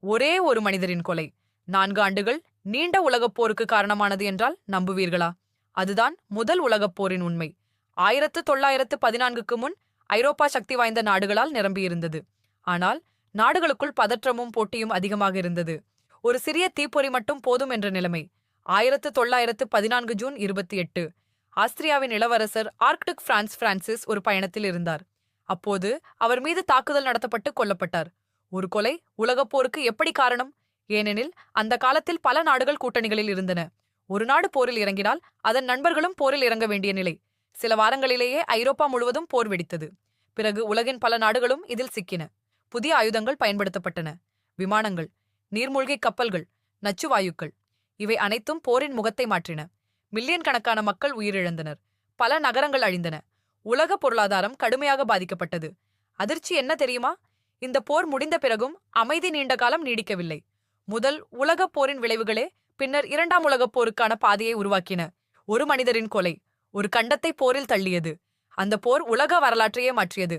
ஒரே ஒரு மனிதரின் கொலை 4 ஆண்டுகள் நீண்ட உலகப் போருக்கு காரணமானது என்றால் நம்புவீர்களா? அதுதான் முதல் உலகப் போரின் உண்மை. 1914க்கு முன் ஐரோப்பா சக்தி வாய்ந்த நாடுகளால் நிரம்பியிருந்தது. ஆனால் நாடுகளுக்குள் பதற்றமும் போட்டியும் அதிகமாக இருந்தது. ஒரு சிறிய தீப்பொறி மட்டும் போதும் என்ற நிலைமை. 1914 ஜூன் 28 ஆஸ்திரியாவின் இளவரசர் ஆர்க்டுக் பிரான்சிஸ் ஒரு பயணத்தில் இருந்தார். அப்போது அவர் மீது தாக்குதல் நடத்தப்பட்டு கொல்லப்பட்டார். ஒரு கொலை உலகப் போருக்கு எப்படி காரணம்? ஏனெனில் அந்த காலத்தில் பல நாடுகள் கூட்டணிகளில் இருந்தன. ஒரு நாடு போரில் இறங்கினால் அதன் நண்பர்களும் போரில் இறங்க வேண்டிய நிலை. சில வாரங்களிலேயே ஐரோப்பா முழுவதும் போர் வெடித்தது. பிறகு உலகின் பல நாடுகளும் இதில் சிக்கின. புதிய ஆயுதங்கள் பயன்படுத்தப்பட்டன. விமானங்கள், நீர்மூழ்கி கப்பல்கள், நச்சுவாயுக்கள். இவை அனைத்தும் போரின் முகத்தை மாற்றின. மில்லியன் கணக்கான மக்கள் உயிரிழந்தனர். பல நகரங்கள் அழிந்தன. உலக பொருளாதாரம் கடுமையாக பாதிக்கப்பட்டது. அதிர்ச்சி என்ன தெரியுமா? இந்த போர் முடிந்த பிறகும் அமைதி நீண்ட காலம் நீடிக்கவில்லை. முதல் உலகப் போரின் விளைவுகளே பின்னர் இரண்டாம் உலகப் போருக்கான பாதையை உருவாக்கின. ஒரு மனிதரின் கொலை ஒரு கண்டத்தை போரில் தள்ளியது. அந்த போர் உலக வரலாற்றையே மாற்றியது.